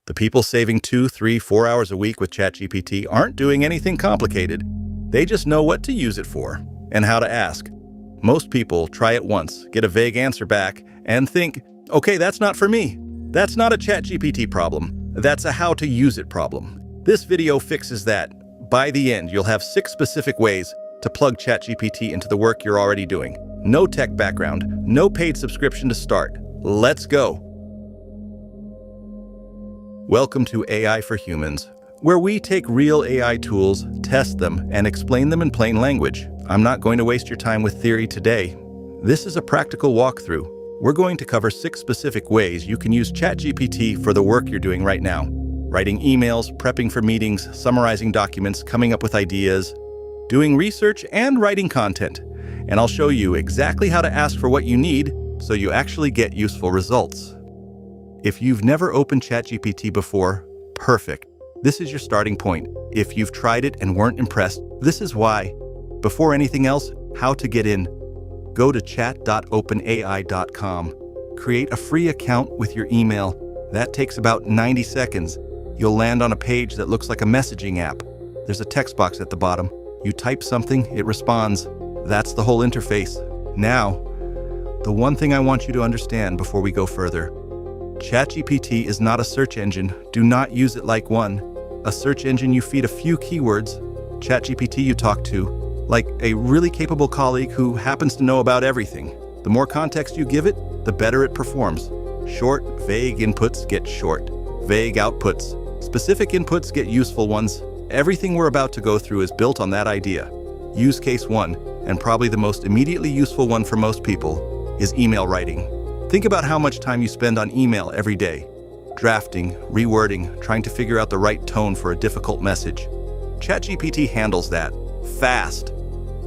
The people saving 2, 3, 4 hours a week with ChatGPT aren't doing anything complicated. They just know what to use it for and how to ask. Most people try it once, get a vague answer back, and think, okay, that's not for me. That's not a ChatGPT problem. That's a how to use it problem. This video fixes that. By the end, you'll have 6 specific ways to plug ChatGPT into the work you're already doing. No tech background, no paid subscription to start. Let's go. Welcome to AI for Humans, where we take real AI tools, test them, and explain them in plain language. I'm not going to waste your time with theory today. This is a practical walkthrough. We're going to cover 6 specific ways you can use ChatGPT for the work you're doing right now. Writing emails, prepping for meetings, summarizing documents, coming up with ideas, doing research, and writing content. And I'll show you exactly how to ask for what you need so you actually get useful results. If you've never opened ChatGPT before, perfect. This is your starting point. If you've tried it and weren't impressed, this is why. Before anything else, how to get in. Go to chat.openai.com. Create a free account with your email. That takes about 90 seconds. You'll land on a page that looks like a messaging app. There's a text box at the bottom. You type something, it responds. That's the whole interface. Now, the one thing I want you to understand before we go further. ChatGPT is not a search engine. Do not use it like one. A search engine you feed a few keywords. ChatGPT you talk to, like a really capable colleague who happens to know about everything. The more context you give it, the better it performs. Short, vague inputs get short. Vague outputs. Specific inputs get useful ones. Everything we're about to go through is built on that idea. Use case 1, and probably the most immediately useful one for most people, is email writing. Think about how much time you spend on email every day. Drafting, rewording, trying to figure out the right tone for a difficult message. ChatGPT handles that. Fast.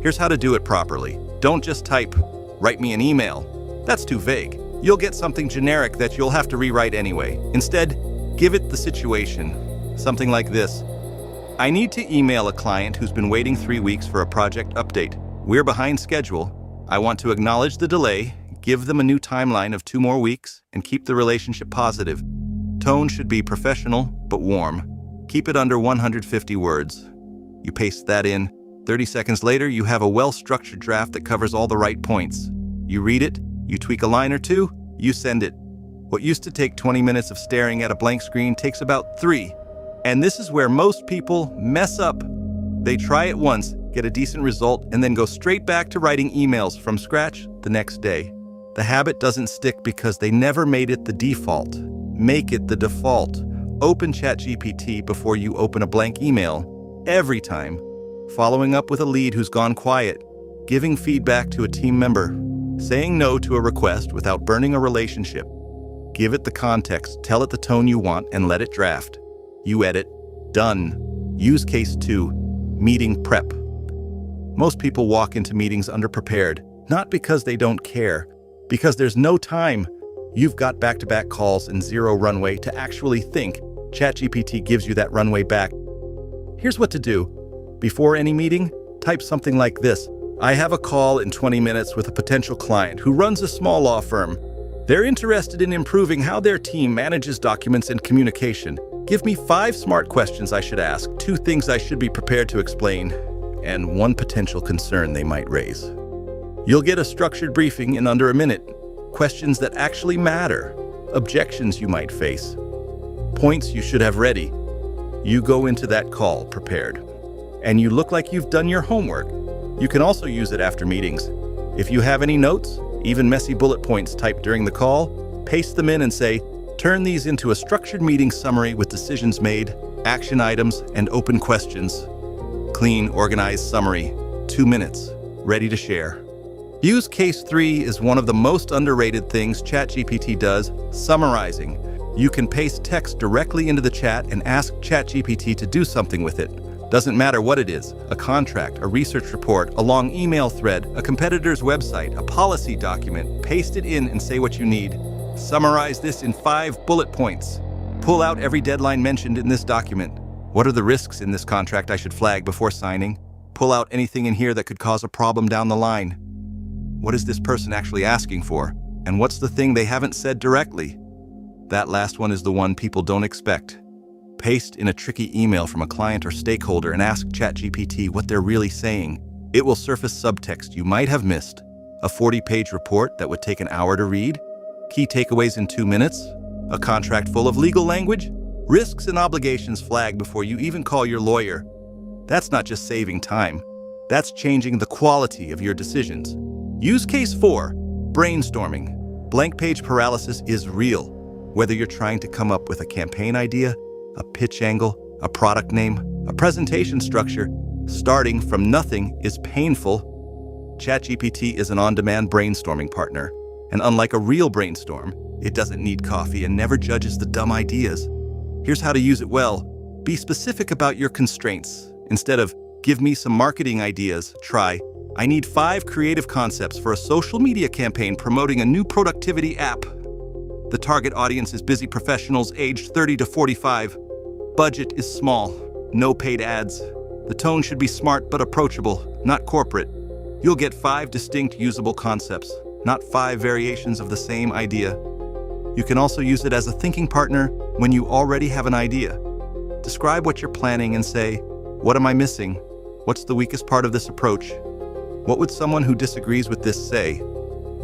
Here's how to do it properly. Don't just type, "Write me an email." That's too vague. You'll get something generic that you'll have to rewrite anyway. Instead, give it the situation. Something like this. I need to email a client who's been waiting 3 weeks for a project update. We're behind schedule. I want to acknowledge the delay, give them a new timeline of 2 more weeks, and keep the relationship positive. Tone should be professional, but warm. Keep it under 150 words. You paste that in. 30 seconds later, you have a well-structured draft that covers all the right points. You read it, you tweak a line or 2, you send it. What used to take 20 minutes of staring at a blank screen takes about 3. And this is where most people mess up. They try it once, get a decent result, and then go straight back to writing emails from scratch the next day. The habit doesn't stick because they never made it the default. Make it the default. Open ChatGPT before you open a blank email. Every time. Following up with a lead who's gone quiet. Giving feedback to a team member. Saying no to a request without burning a relationship. Give it the context, tell it the tone you want, and let it draft. You edit. Done. Use case 2. Meeting prep. Most people walk into meetings underprepared, not because they don't care, because there's no time. You've got back-to-back calls and 0 runway to actually think. ChatGPT gives you that runway back. Here's what to do. Before any meeting, type something like this. I have a call in 20 minutes with a potential client who runs a small law firm. They're interested in improving how their team manages documents and communication. Give me 5 smart questions I should ask, 2 things I should be prepared to explain, and 1 potential concern they might raise. You'll get a structured briefing in under a minute. Questions that actually matter. Objections you might face. Points you should have ready. You go into that call prepared. And you look like you've done your homework. You can also use it after meetings. If you have any notes, even messy bullet points typed during the call, paste them in and say, turn these into a structured meeting summary with decisions made, action items, and open questions. Clean, organized summary. 2 minutes. Ready to share. Use case 3 is one of the most underrated things ChatGPT does, summarizing. You can paste text directly into the chat and ask ChatGPT to do something with it. Doesn't matter what it is, a contract, a research report, a long email thread, a competitor's website, a policy document, paste it in and say what you need. Summarize this in 5 bullet points. Pull out every deadline mentioned in this document. What are the risks in this contract I should flag before signing? Pull out anything in here that could cause a problem down the line. What is this person actually asking for? And what's the thing they haven't said directly? That last one is the one people don't expect. Paste in a tricky email from a client or stakeholder and ask ChatGPT what they're really saying. It will surface subtext you might have missed. A 40-page report that would take an hour to read? Key takeaways in 2 minutes? A contract full of legal language? Risks and obligations flagged before you even call your lawyer. That's not just saving time. That's changing the quality of your decisions. Use case 4, brainstorming. Blank page paralysis is real. Whether you're trying to come up with a campaign idea, a pitch angle, a product name, a presentation structure, starting from nothing is painful. ChatGPT is an on-demand brainstorming partner, and unlike a real brainstorm, it doesn't need coffee and never judges the dumb ideas. Here's how to use it well. Be specific about your constraints. Instead of, give me some marketing ideas, try, I need 5 creative concepts for a social media campaign promoting a new productivity app. The target audience is busy professionals aged 30 to 45. Budget is small, no paid ads. The tone should be smart but approachable, not corporate. You'll get 5 distinct usable concepts, not 5 variations of the same idea. You can also use it as a thinking partner when you already have an idea. Describe what you're planning and say, what am I missing? What's the weakest part of this approach? What would someone who disagrees with this say?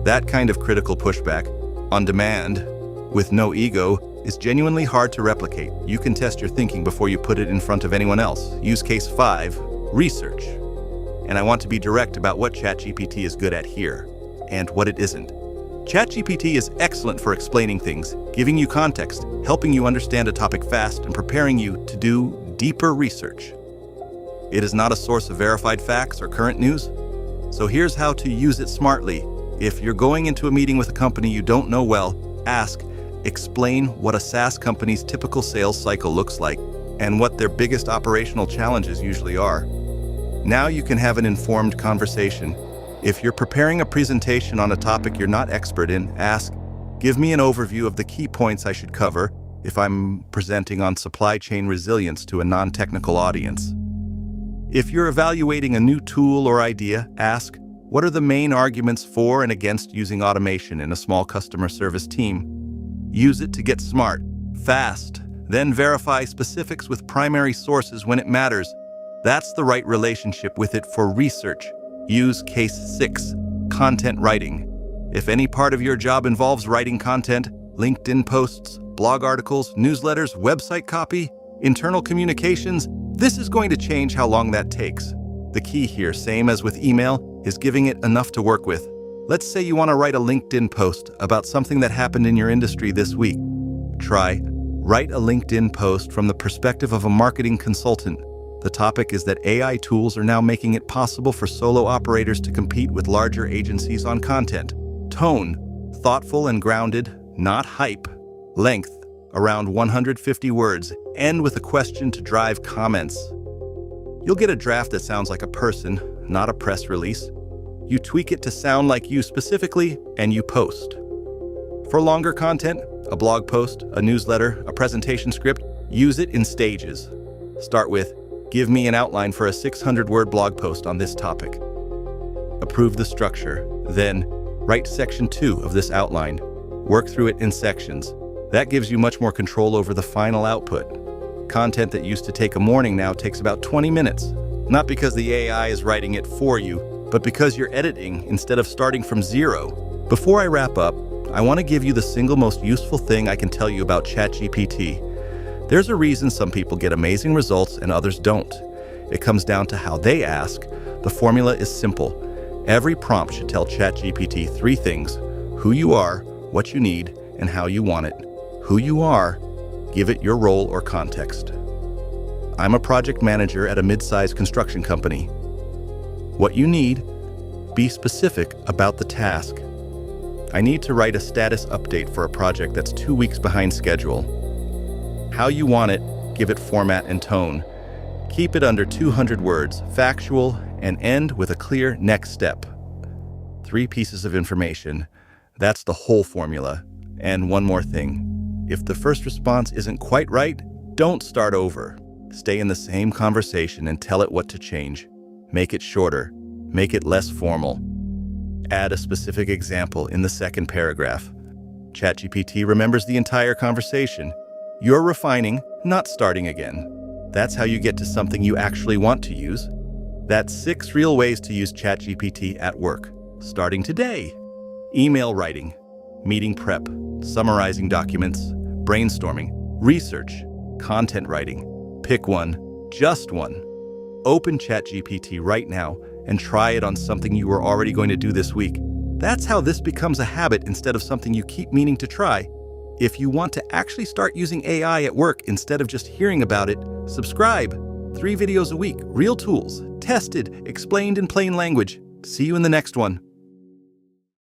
That kind of critical pushback, on demand, with no ego, is genuinely hard to replicate. You can test your thinking before you put it in front of anyone else. Use case 5, research. And I want to be direct about what ChatGPT is good at here, and what it isn't. ChatGPT is excellent for explaining things, giving you context, helping you understand a topic fast, and preparing you to do deeper research. It is not a source of verified facts or current news. So here's how to use it smartly. If you're going into a meeting with a company you don't know well, ask, explain what a SaaS company's typical sales cycle looks like and what their biggest operational challenges usually are. Now you can have an informed conversation. If you're preparing a presentation on a topic you're not expert in, ask, give me an overview of the key points I should cover if I'm presenting on supply chain resilience to a non-technical audience. If you're evaluating a new tool or idea, ask, what are the main arguments for and against using automation in a small customer service team? Use it to get smart, fast, then verify specifics with primary sources when it matters. That's the right relationship with it for research. Use case 6, content writing. If any part of your job involves writing content, LinkedIn posts, blog articles, newsletters, website copy, internal communications, this is going to change how long that takes. The key here, same as with email, is giving it enough to work with. Let's say you want to write a LinkedIn post about something that happened in your industry this week. Try, write a LinkedIn post from the perspective of a marketing consultant. The topic is that AI tools are now making it possible for solo operators to compete with larger agencies on content. Tone, thoughtful and grounded, not hype. Length, around 150 words. End with a question to drive comments. You'll get a draft that sounds like a person, not a press release. You tweak it to sound like you specifically, and you post. For longer content, a blog post, a newsletter, a presentation script, use it in stages. Start with, give me an outline for a 600-word blog post on this topic. Approve the structure. Then, write section 2 of this outline. Work through it in sections. That gives you much more control over the final output. Content that used to take a morning now takes about 20 minutes. Not because the AI is writing it for you, but because you're editing instead of starting from zero. Before I wrap up, I want to give you the single most useful thing I can tell you about ChatGPT. There's a reason some people get amazing results and others don't. It comes down to how they ask. The formula is simple. Every prompt should tell ChatGPT 3 things: who you are, what you need, and how you want it. Who you are, give it your role or context. I'm a project manager at a mid-sized construction company. What you need, be specific about the task. I need to write a status update for a project that's 2 weeks behind schedule. How you want it, give it format and tone. Keep it under 200 words, factual, and end with a clear next step. 3 pieces of information. That's the whole formula. And one more thing. If the first response isn't quite right, don't start over. Stay in the same conversation and tell it what to change. Make it shorter. Make it less formal. Add a specific example in the second paragraph. ChatGPT remembers the entire conversation. You're refining, not starting again. That's how you get to something you actually want to use. That's 6 real ways to use ChatGPT at work, starting today. Email writing, meeting prep, summarizing documents, brainstorming, research, content writing. Pick one, just one. Open ChatGPT right now and try it on something you were already going to do this week. That's how this becomes a habit instead of something you keep meaning to try. If you want to actually start using AI at work instead of just hearing about it, subscribe. 3 videos a week, real tools, tested, explained in plain language. See you in the next one.